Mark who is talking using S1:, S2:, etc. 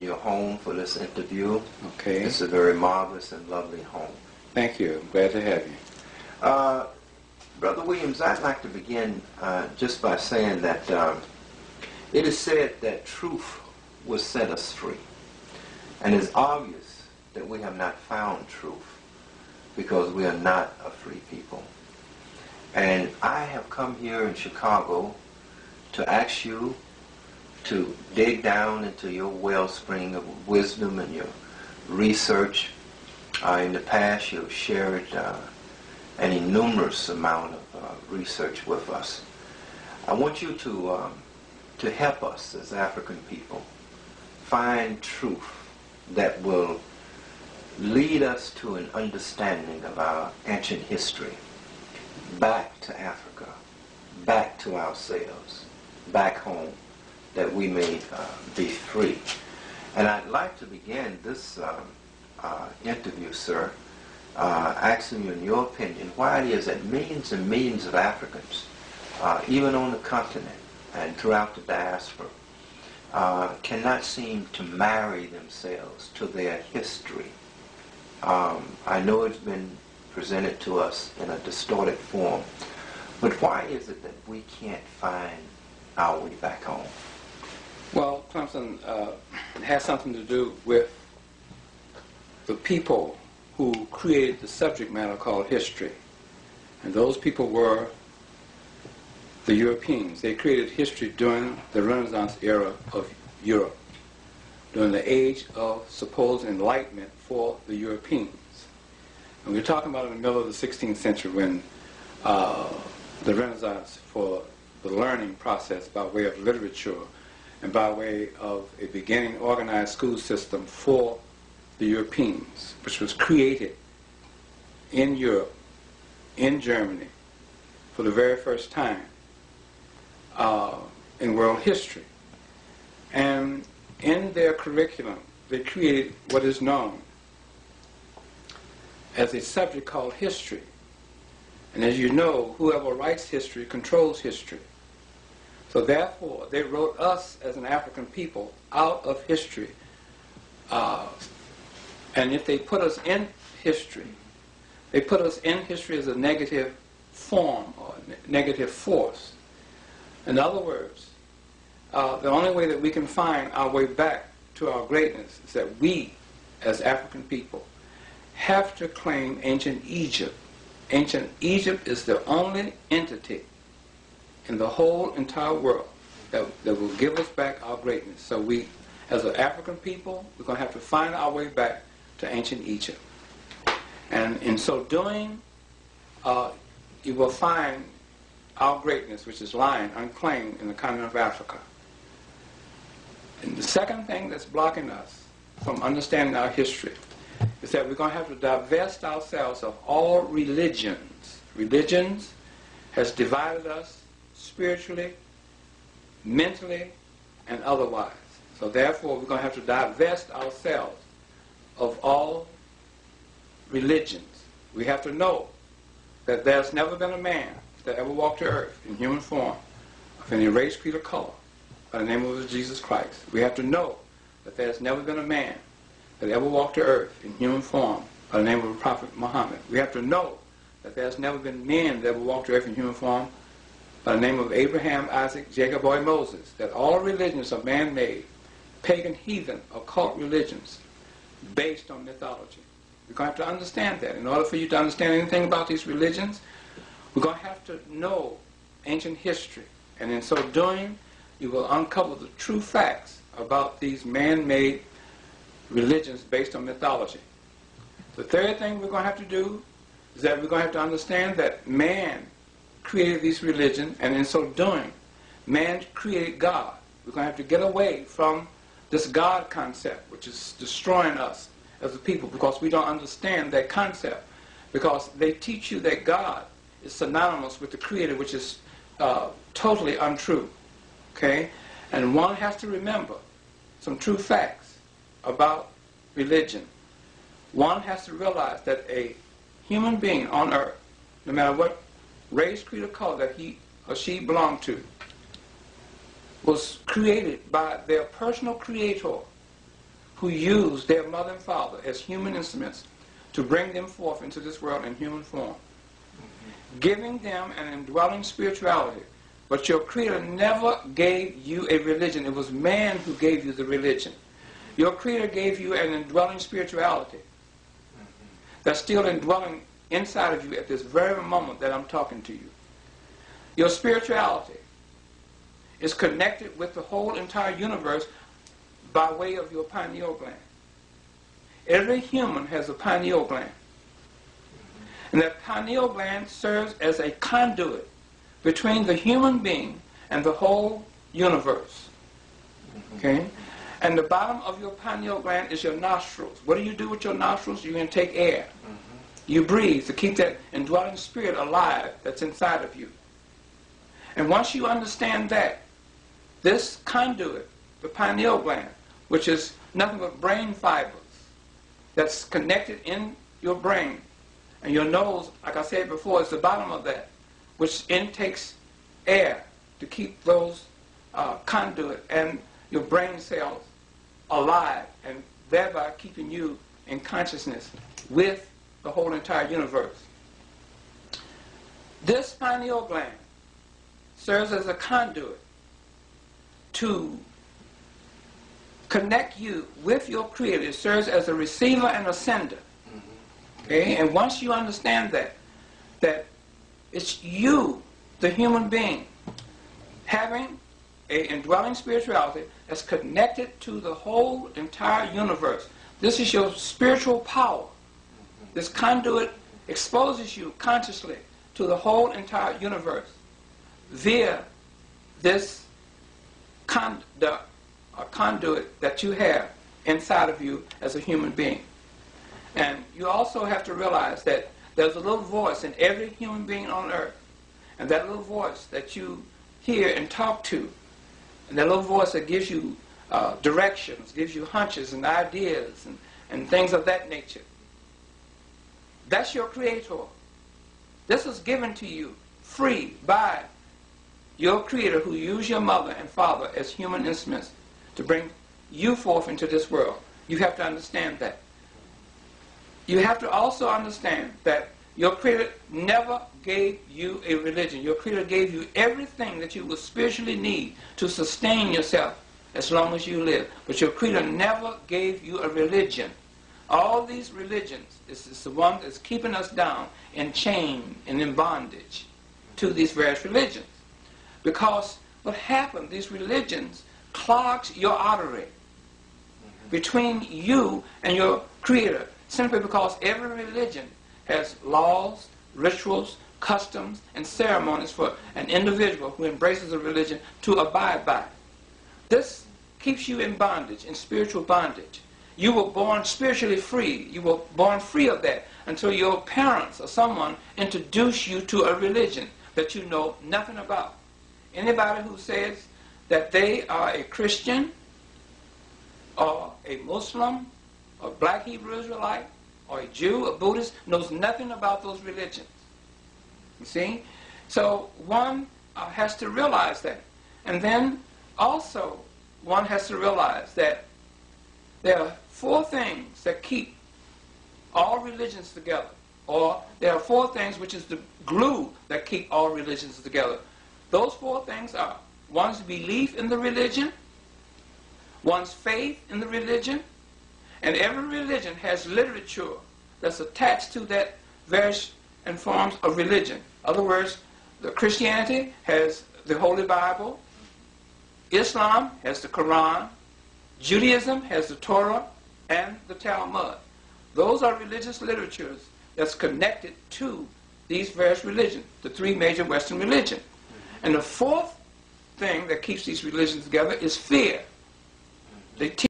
S1: Your home for this interview.
S2: Okay.
S1: It's a very marvelous and lovely home.
S2: Thank you. I'm glad to have you.
S1: Brother Williams, I'd like to begin just by saying that it is said that truth will set us free. And it's obvious that we have not found truth because we are not a free people. And I have come here in Chicago to ask you to dig down into your wellspring of wisdom and your research. In the past, you've shared an innumerous amount of research with us. I want you to help us as African people find truth that will lead us to an understanding of our ancient history, back to Africa, back to ourselves, back home, that we may be free. And I'd like to begin this interview, sir, asking you, in your opinion, why it is that millions and millions of Africans, even on the continent and throughout the diaspora, cannot seem to marry themselves to their history. I know it's been presented to us in a distorted form, but why is it that we can't find our way back home?
S2: Well, Clemson, it has something to do with the people who created the subject matter called history. And those people were the Europeans. They created history during the Renaissance era of Europe, during the age of supposed enlightenment for the Europeans. And we're talking about in the middle of the 16th century when the Renaissance for the learning process by way of literature and by way of a beginning organized school system for the Europeans, which was created in Europe, in Germany, for the very first time in world history. And in their curriculum, they created what is known as a subject called history. And as you know, whoever writes history controls history. So therefore, they wrote us as an African people out of history. And if they put us in history, they put us in history as a negative form or negative force. In other words, the only way that we can find our way back to our greatness is that we, as African people, have to claim ancient Egypt. Ancient Egypt is the only entity in the whole entire world that will give us back our greatness. So we, as an African people, we're going to have to find our way back to ancient Egypt. And in so doing, you will find our greatness, which is lying unclaimed in the continent of Africa. And the second thing that's blocking us from understanding our history is that we're going to have to divest ourselves of all religions. Religions has divided us spiritually, mentally, and otherwise. So therefore, we're going to have to divest ourselves of all religions. We have to know that there's never been a man that ever walked the earth in human form of any race, creed, or color by the name of Jesus Christ. We have to know that there's never been a man that ever walked the earth in human form by the name of the Prophet Muhammad. We have to know that there's never been men that ever walked the earth in human form by the name of Abraham, Isaac, Jacob, or Moses. That all religions are man-made, pagan, heathen, occult religions based on mythology. We're going to have to understand that. In order for you to understand anything about these religions, we're going to have to know ancient history. And in so doing, you will uncover the true facts about these man-made religions based on mythology. The third thing we're going to have to do is that we're going to have to understand that man created these religions, and in so doing, man created God. We're going to have to get away from this God concept, which is destroying us as a people, because we don't understand that concept. Because they teach you that God is synonymous with the Creator, which is totally untrue. Okay? And one has to remember some true facts about religion. One has to realize that a human being on earth, no matter what race, creed, or color that he or she belonged to, was created by their personal creator who used their mother and father as human instruments to bring them forth into this world in human form, giving them an indwelling spirituality. But your Creator never gave you a religion. It was man who gave you the religion. Your Creator gave you an indwelling spirituality that's still indwelling inside of you at this very moment that I'm talking to you. Your spirituality is connected with the whole entire universe by way of your pineal gland. Every human has a pineal gland. And that pineal gland serves as a conduit between the human being and the whole universe. Okay? And the bottom of your pineal gland is your nostrils. What do you do with your nostrils? You intake air. You breathe to keep that indwelling spirit alive that's inside of you. And once you understand that, this conduit, the pineal gland, which is nothing but brain fibers that's connected in your brain, and your nose, like I said before, is the bottom of that, which intakes air to keep those conduit and your brain cells alive, and thereby keeping you in consciousness with the whole entire universe. This pineal gland serves as a conduit to connect you with your Creator. It serves as a receiver and a sender. Okay? And once you understand that it's you, the human being, having an indwelling spirituality that's connected to the whole entire universe. This is your spiritual power. This conduit exposes you consciously to the whole entire universe via this conduit that you have inside of you as a human being. And you also have to realize that there's a little voice in every human being on earth. And that little voice that you hear and talk to, and that little voice that gives you directions, gives you hunches and ideas and things of that nature. That's your Creator. This is given to you free by your Creator, who used your mother and father as human instruments to bring you forth into this world. You have to understand that. You have to also understand that your Creator never gave you a religion. Your Creator gave you everything that you would spiritually need to sustain yourself as long as you live. But your Creator never gave you a religion. All these religions is the one that's keeping us down in chain and in bondage to these various religions. Because what happened, these religions clogs your artery between you and your Creator, simply because every religion has laws, rituals, customs, and ceremonies for an individual who embraces a religion to abide by. This keeps you in bondage, in spiritual bondage. You were born spiritually free. You were born free of that until your parents or someone introduced you to a religion that you know nothing about. Anybody who says that they are a Christian or a Muslim or Black Hebrew Israelite or a Jew or Buddhist knows nothing about those religions. You see? So one has to realize that. And then also one has to realize that there are 4 things that keep all religions together. Or there are 4 things which is the glue that keep all religions together. Those 4 things are one's belief in the religion, one's faith in the religion, and every religion has literature that's attached to that various and forms of religion. In other words, the Christianity has the Holy Bible, Islam has the Quran, Judaism has the Torah and the Talmud. Those are religious literatures that's connected to these various religions, the 3 major Western religions. And the 4th thing that keeps these religions together is fear. They